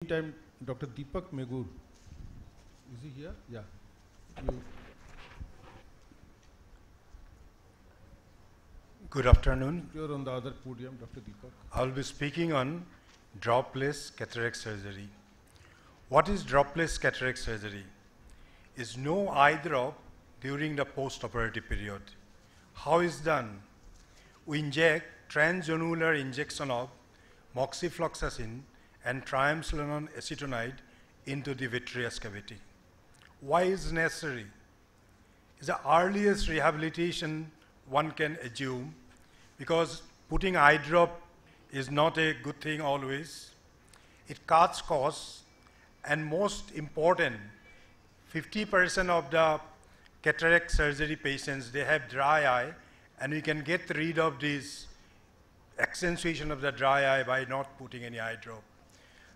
Meantime, Dr. Deepak Megur, is he here? Yeah. Good afternoon. You're on the other podium, Dr. Deepak. I'll be speaking on dropless cataract surgery. What is dropless cataract surgery? Is no eye drop during the post-operative period. How is done? We inject transgenular injection of moxifloxacin and triamcinolone acetonide into the vitreous cavity. Why is necessary? It's the earliest rehabilitation one can assume, because putting eye drop is not a good thing always. It cuts costs, and most important, 50% of the cataract surgery patients, they have dry eye, and we can get rid of this accentuation of the dry eye by not putting any eye drop.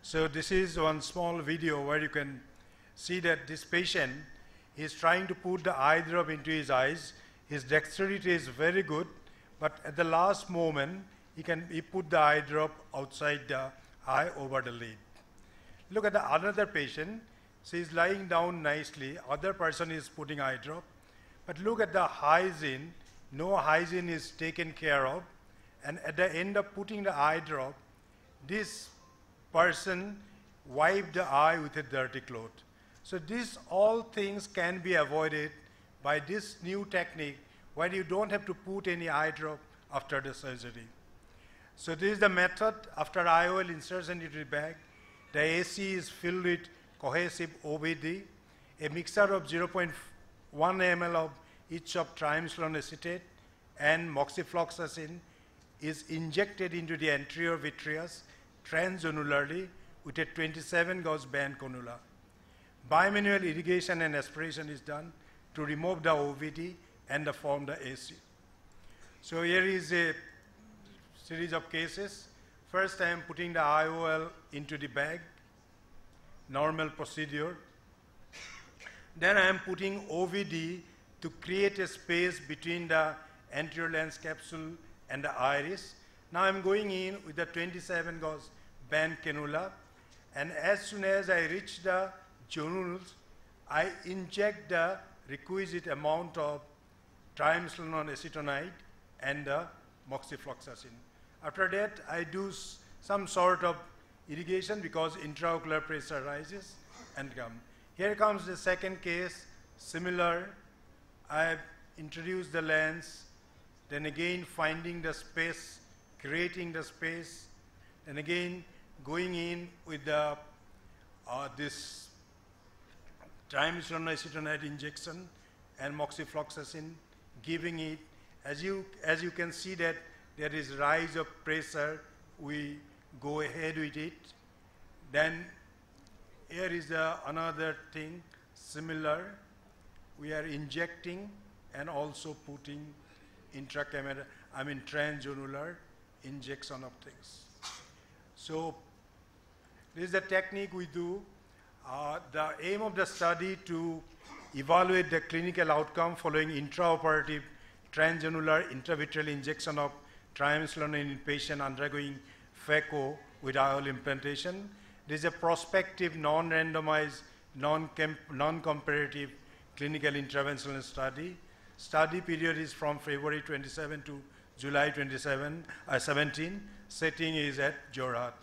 So this is one small video where you can see that this patient is trying to put the eye drop into his eyes. His dexterity is very good, but at the last moment, he put the eye drop outside the eye over the lid. Look at the another patient. She is lying down nicely. Other person is putting eye drop. But look at the hygiene. No hygiene is taken care of. And at the end of putting the eye drop, this person wiped the eye with a dirty cloth. So these all things can be avoided by this new technique where you don't have to put any eye drop after the surgery. So this is the method. After IOL insertion into the bag, the AC is filled with cohesive OBD. A mixture of 0.1 ml of each of triamcinolone acetate and moxifloxacin is injected into the anterior vitreous transgenularly with a 27 gauge band cannula. Bimanual irrigation and aspiration is done to remove the OVD and form the AC. So here is a series of cases. First, I am putting the IOL into the bag, normal procedure. Then I am putting OVD to create a space between the anterior lens capsule and the iris. Now I'm going in with the 27 gauge band cannula, and as soon as I reach the journals, I inject the requisite amount of triamcinolone acetonide and the moxifloxacin. After that, I do some sort of irrigation because intraocular pressure rises and come. Here comes the second case, similar. I introduce the lens, then again finding the space, creating the space, and again going in with the, this triamcinolone acetonide injection and moxifloxacin, giving it. As you can see that there is rise of pressure, we go ahead with it. Then here is another thing, similar. We are injecting and also putting transgenular injection of things. So this is the technique we do. The aim of the study to evaluate the clinical outcome following intraoperative transgenular intravitreal injection of triamcinolone in patient undergoing phaco with IOL implantation. This is a prospective, non-randomized, non-comparative clinical interventional study. Study period is from February 27 to July 17. Setting is at Jorhat.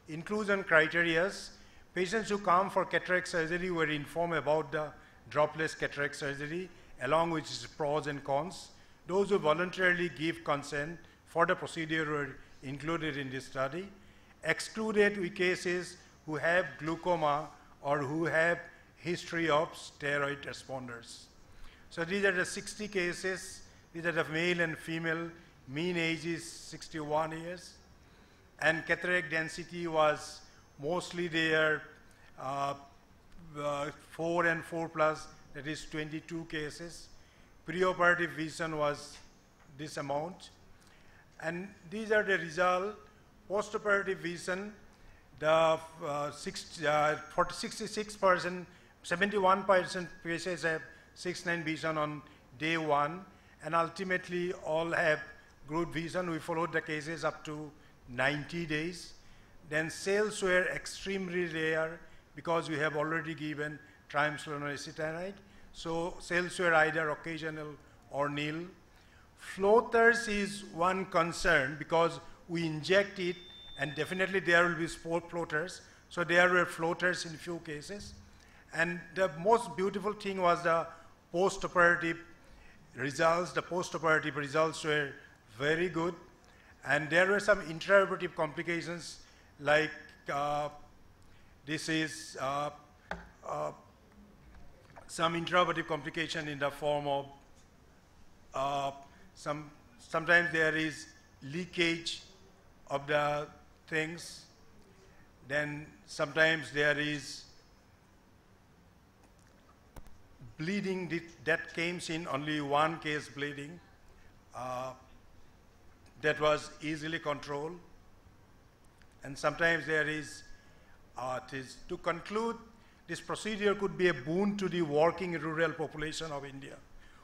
Inclusion criteria: patients who come for cataract surgery were informed about the dropless cataract surgery, along with its pros and cons. Those who voluntarily give consent for the procedure were included in this study. Excluded with cases who have glaucoma or who have history of steroid responders. So these are the 60 cases. These are the male and female. Mean age is 61 years. And cataract density was mostly there, 4 and 4 plus, that is 22 cases. Preoperative vision was this amount. And these are the results. Postoperative vision, the 66%, 71% patients have 6/9 vision on day 1, and ultimately all have good vision. We followed the cases up to 90 days. Then cells were extremely rare because we have already given triamcinolone acetonide. So cells were either occasional or nil. Floaters is one concern because we inject it and definitely there will be spore floaters. So there were floaters in few cases. And the most beautiful thing was the post-operative results. The post-operative results were very good. And there were some intraoperative complications like this is some intraoperative complication in the form of sometimes there is leakage of the things. Then sometimes there is bleeding that came in only one case bleeding that was easily controlled. And sometimes there is, to conclude, this procedure could be a boon to the working rural population of India,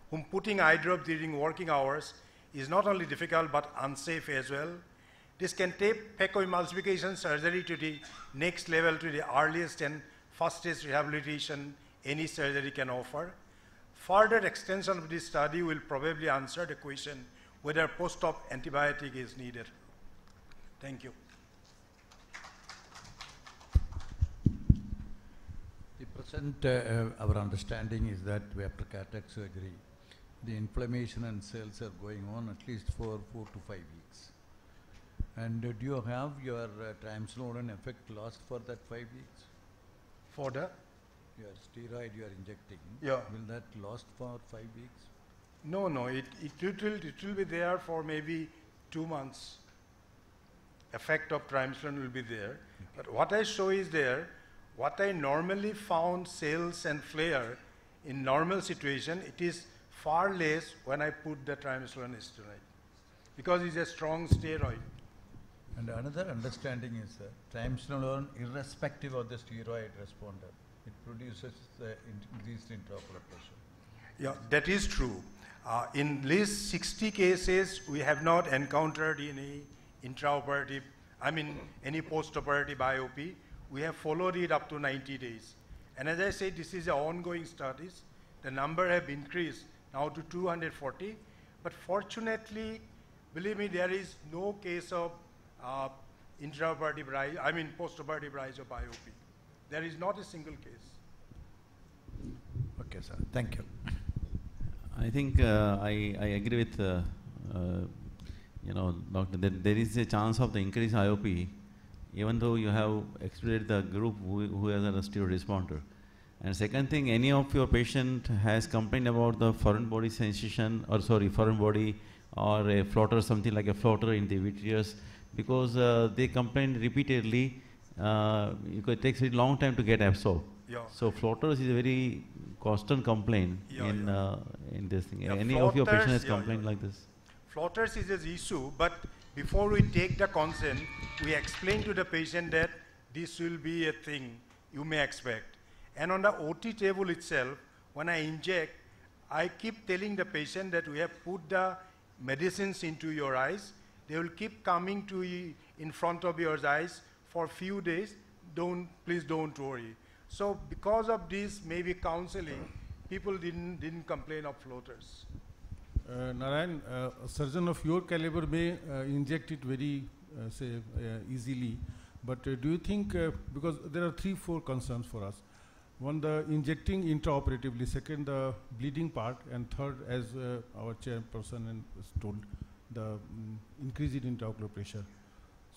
whom putting eye drop during working hours is not only difficult but unsafe as well. This can take phacoemulsification surgery to the next level, to the earliest and fastest rehabilitation any surgery can offer. Further extension of this study will probably answer the question whether post-op antibiotic is needed. Thank you. The present, our understanding is that after cataract surgery, the inflammation and cells are going on at least for 4 to 5 weeks. And do you have your triamcinolone effect lost for that 5 weeks? For the? Your steroid you are injecting, yeah. Will that last for 5 weeks? No, it will be there for maybe 2 months. Effect of triamcinolone will be there. Okay. But what I show is there, what I normally found cells and flare in normal situation, it is far less when I put the triamcinolone acetonide because it's a strong steroid. And another understanding is that triamcinolone, irrespective of the steroid responder, it produces increased intraocular pressure. Yeah, that is true. In least 60 cases, we have not encountered any intraoperative, any post-operative IOP. We have followed it up to 90 days. And as I said, this is an ongoing studies. The number have increased now to 240. But fortunately, believe me, there is no case of intraoperative rise, post-operative rise of IOP. There is not a single case. Okay, sir. Thank you. I think I agree with doctor, that there is a chance of the increased IOP, even though you have excluded the group who has a steroid responder. And second thing, any of your patient has complained about the foreign body sensation, foreign body or a floater, something like a floater in the vitreous, because they complain repeatedly. It takes a long time to get absorbed. Yeah. So floaters is a very constant complaint in this thing. Yeah, any of your patients has complained like this? Floaters is an issue, but before we take the consent, we explain to the patient that this will be a thing you may expect. And on the OT table itself, when I inject, I keep telling the patient that we have put the medicines into your eyes. They will keep coming to you in front of your eyes for a few days. Please don't worry. So because of this, maybe counseling, people didn't complain of floaters. Narayan, a surgeon of your caliber may inject it very, easily. But do you think, because there are 3-4 concerns for us. One, the injecting intraoperatively. Second, the bleeding part. And third, as our chairperson has told, the increase in intraocular pressure.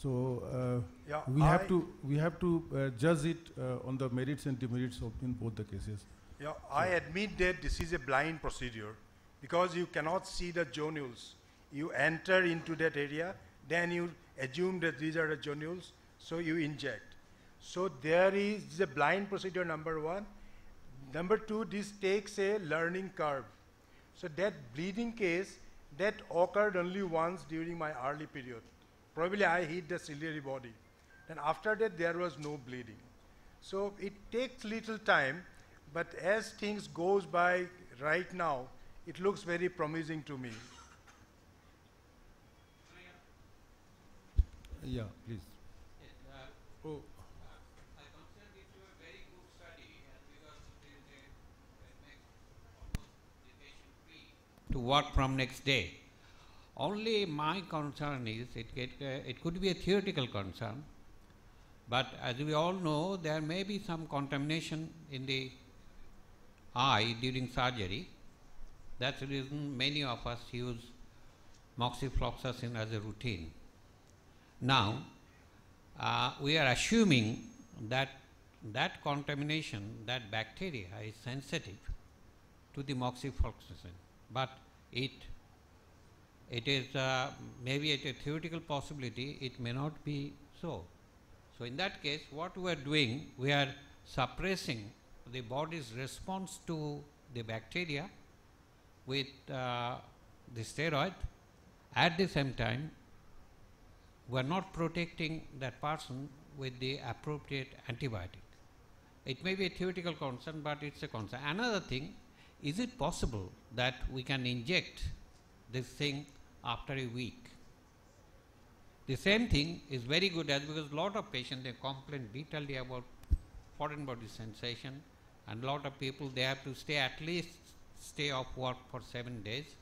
So we have to judge it on the merits and demerits in both the cases. Yeah, so I admit that this is a blind procedure because you cannot see the zonules. You enter into that area, then you assume that these are the zonules, so you inject. So there is a blind procedure, number one. Number two, this takes a learning curve. So that bleeding case, that occurred only once during my early period. Probably I hit the ciliary body. Then after that, there was no bleeding. So it takes little time, but as things goes by right now, it looks very promising to me. Yeah, please. Oh. I consider it to a very good study, and because it makes almost the patient free to work from next day. Only my concern is it could be a theoretical concern, but as we all know, there may be some contamination in the eye during surgery. That's the reason many of us use moxifloxacin as a routine. Now, we are assuming that that contamination, that bacteria is sensitive to the moxifloxacin, but it is maybe a theoretical possibility, it may not be so. So in that case, what we are doing, we are suppressing the body's response to the bacteria with the steroid. At the same time, we are not protecting that person with the appropriate antibiotic. It may be a theoretical concern, but it's a concern. Another thing, is it possible that we can inject this thing after a week? The same thing is very good as because a lot of patients, they complain bitterly about foreign body sensation, and a lot of people, they have to stay off work for 7 days.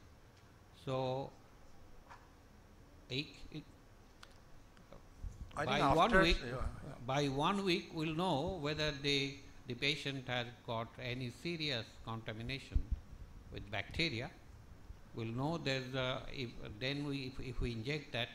So by 1 week we'll know whether the patient has got any serious contamination with bacteria. We'll know there's if we inject that,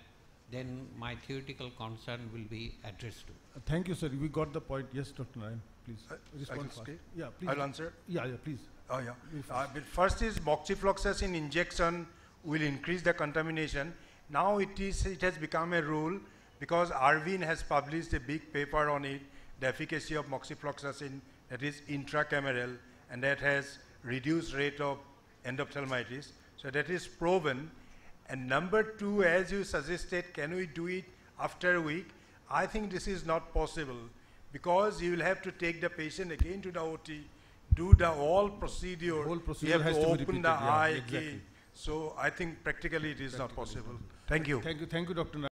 then my theoretical concern will be addressed to. Thank you, sir. We got the point. Yes, Dr. Narayan, please. Respond fast. Yeah, please. I'll answer. Yeah, please. Oh, yeah. But first is moxifloxacin injection will increase the contamination. Now it has become a rule because Arvind has published a big paper on it, the efficacy of moxifloxacin, that is intracameral, and that has reduced rate of endophthalmitis. So that is proven. And number two, as you suggested, can we do it after a week? I think this is not possible because you will have to take the patient again to the OT, do the whole procedure. The whole procedure you have has to to be open repeated, the eye exactly. again. So I think practically it is not possible. Thank you. Thank you, Dr. Narayan.